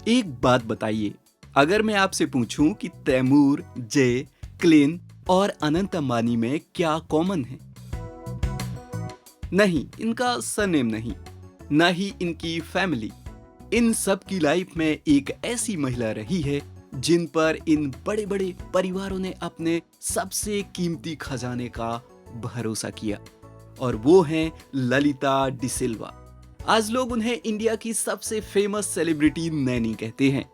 एक बात बताइए, अगर मैं आपसे पूछूं कि तैमूर, जय, क्लिन और अनंत अंबानी में क्या कॉमन है? नहीं, इनका सरनेम नहीं, ना ही इनकी फैमिली। इन सब की लाइफ में एक ऐसी महिला रही है जिन पर इन बड़े बड़े परिवारों ने अपने सबसे कीमती खजाने का भरोसा किया, और वो हैं ललिता डिसिल्वा। आज लोग उन्हें इंडिया की सबसे फेमस सेलिब्रिटी नैनी कहते हैं।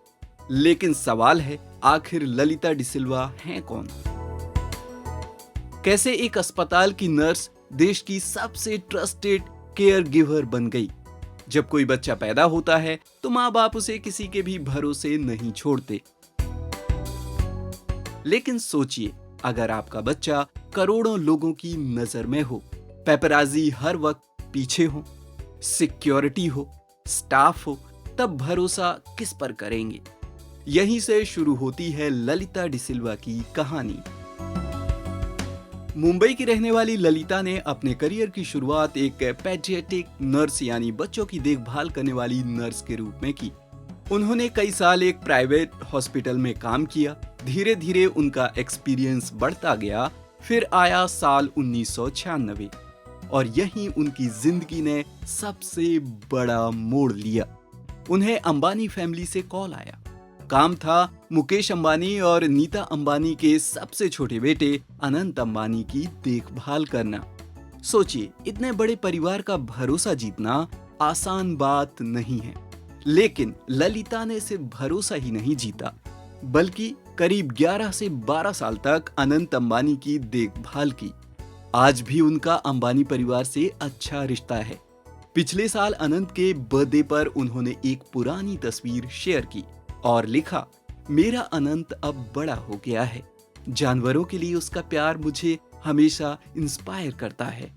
लेकिन सवाल है, आखिर ललिता डिसिल्वा हैं कौन? कैसे एक अस्पताल की नर्स देश की सबसे ट्रस्टेड केयर गिवर बन गई? जब कोई बच्चा पैदा होता है तो माँ बाप उसे किसी के भी भरोसे नहीं छोड़ते। लेकिन सोचिए, अगर आपका बच्चा करोड़ों लोगों की नजर में हो, पेपराजी हर वक्त पीछे हो, सिक्योरिटी हो, स्टाफ हो, तब भरोसा किस पर करेंगे? यहीं से शुरू होती है ललिता डिसिल्वा की कहानी। मुंबई की रहने वाली ललिता ने अपने करियर की शुरुआत एक पेडियाट्रिक नर्स यानी बच्चों की देखभाल करने वाली नर्स के रूप में की। उन्होंने कई साल एक प्राइवेट हॉस्पिटल में काम किया। धीरे धीरे उनका एक्सपीरियंस बढ़ता गया। फिर आया साल 1996 और यहीं उनकी जिंदगी ने सबसे बड़ा मोड़ लिया। उन्हें अंबानी फैमिली से कॉल आया। काम था मुकेश अंबानी और नीता अंबानी के सबसे छोटे बेटे अनंत अंबानी की देखभाल करना। सोचिए, इतने बड़े परिवार का भरोसा जीतना आसान बात नहीं है। लेकिन ललिता ने सिर्फ भरोसा ही नहीं जीता, बल्कि करीब 11 से 12 साल तक अनंत अंबानी की देखभाल की। आज भी उनका अंबानी परिवार से अच्छा रिश्ता है। पिछले साल अनंत के बर्थडे पर उन्होंने एक पुरानी तस्वीर शेयर की और लिखा, मेरा अनंत अब बड़ा हो गया है। जानवरों के लिए उसका प्यार मुझे हमेशा इंस्पायर करता है।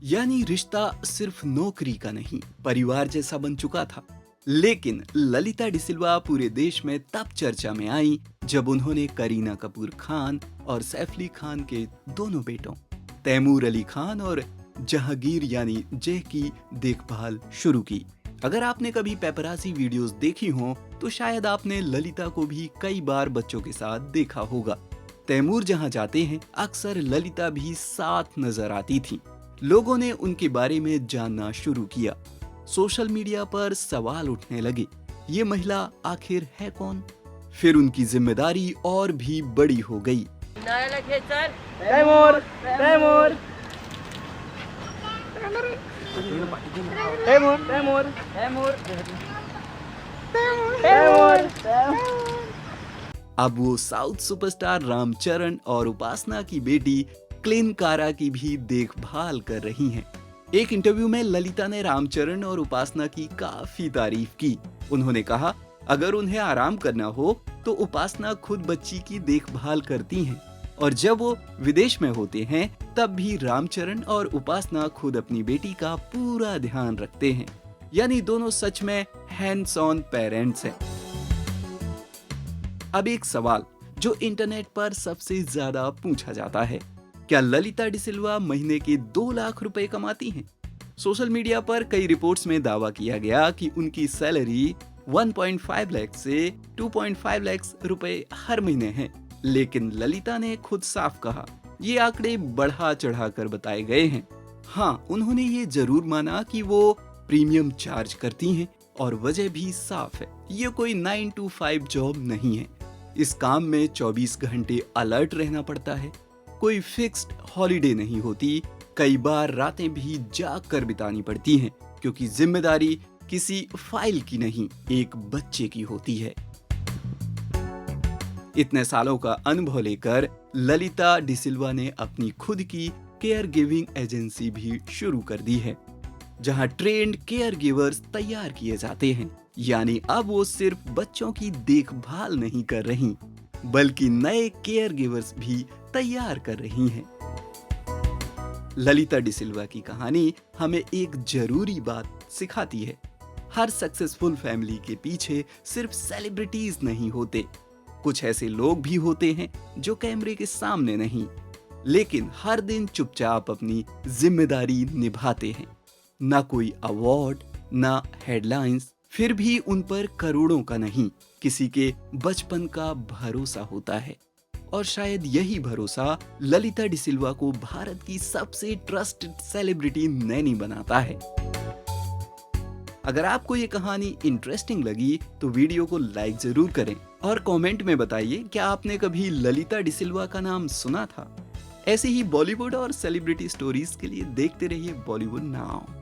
यानी रिश्ता सिर्फ नौकरी का नहीं, परिवार जैसा बन चुका था। लेकिन ललिता डिसिल्वा पूरे देश में तब चर्चा में आई जब उन्होंने करीना कपूर खान और सैफ अली खान के दोनों बेटों तैमूर अली खान और जहांगीर यानी जय की देखभाल शुरू की। अगर आपने कभी पेपराजी वीडियोस देखी हो तो शायद आपने ललिता को भी कई बार बच्चों के साथ देखा होगा। तैमूर जहां जाते हैं अक्सर ललिता भी साथ नजर आती थी। लोगों ने उनके बारे में जानना शुरू किया। सोशल मीडिया पर सवाल उठने लगे, ये महिला आखिर है कौन? फिर उनकी जिम्मेदारी और भी बड़ी हो गई। तैमूर, तैमूर, तैमूर, तैमूर, तैमूर, तैमूर। अब वो साउथ सुपरस्टार रामचरण और उपासना की बेटी क्लिन कारा की भी देखभाल कर रही हैं। एक इंटरव्यू में ललिता ने रामचरण और उपासना की काफी तारीफ की। उन्होंने कहा, अगर उन्हें आराम करना हो तो उपासना खुद बच्ची की देखभाल करती हैं, और जब वो विदेश में होते हैं तब भी रामचरण और उपासना खुद अपनी बेटी का पूरा ध्यान रखते हैं। यानी दोनों सच में हैंड्स ऑन पेरेंट्स हैं। अब एक सवाल जो इंटरनेट पर सबसे ज्यादा पूछा जाता है, क्या ललिता डिसिल्वा महीने के 2 लाख रुपए कमाती हैं? सोशल मीडिया पर कई रिपोर्ट्स में दावा किया गया कि उनकी सैलरी 1.5 लाख से 2.5 लाख रुपए हर महीने है। लेकिन ललिता ने खुद साफ कहा, ये आंकड़े बढ़ा चढ़ाकर बताए गए हैं। हाँ, उन्होंने ये जरूर माना कि वो प्रीमियम चार्ज करती हैं, और वजह भी साफ है, ये कोई 9 to 5 जॉब नहीं है। इस काम में 24 घंटे अलर्ट रहना पड़ता है। कोई फिक्स्ड हॉलिडे नहीं होती। कई बार रातें भी जाग कर बितानी पड़ती हैं, क्योंकि जिम्मेदारी किसी फाइल की नहीं, एक बच्चे की होती है। इतने सालों का अनुभव लेकर ललिता डिसिल्वा ने अपनी खुद की केयर गिविंग एजेंसी भी शुरू कर दी है, जहां ट्रेंड केयर गिवर्स तैयार किए जाते हैं। यानी अब वो सिर्फ बच्चों की देखभाल नहीं कर रही, बल्कि नए केयर गिवर्स भी तैयार कर रही हैं। ललिता डिसिल्वा की कहानी हमें एक जरूरी बात सिखाती है, हर सक्सेसफुल फैमिली के पीछे सिर्फ सेलिब्रिटीज नहीं होते। कुछ ऐसे लोग भी होते हैं जो कैमरे के सामने नहीं, लेकिन हर दिन चुपचाप अपनी जिम्मेदारी निभाते हैं। ना कोई अवार्ड, ना हेडलाइंस, फिर भी उन पर करोड़ों का नहीं, किसी के बचपन का भरोसा होता है। और शायद यही भरोसा ललिता डिसिल्वा को भारत की सबसे ट्रस्टेड सेलिब्रिटी नैनी बनाता है। अगर आपको ये कहानी इंटरेस्टिंग लगी तो वीडियो को लाइक जरूर करें और कमेंट में बताइए क्या आपने कभी ललिता डिसिल्वा का नाम सुना था। ऐसे ही बॉलीवुड और सेलिब्रिटी स्टोरीज के लिए देखते रहिए बॉलीवुड नाउ।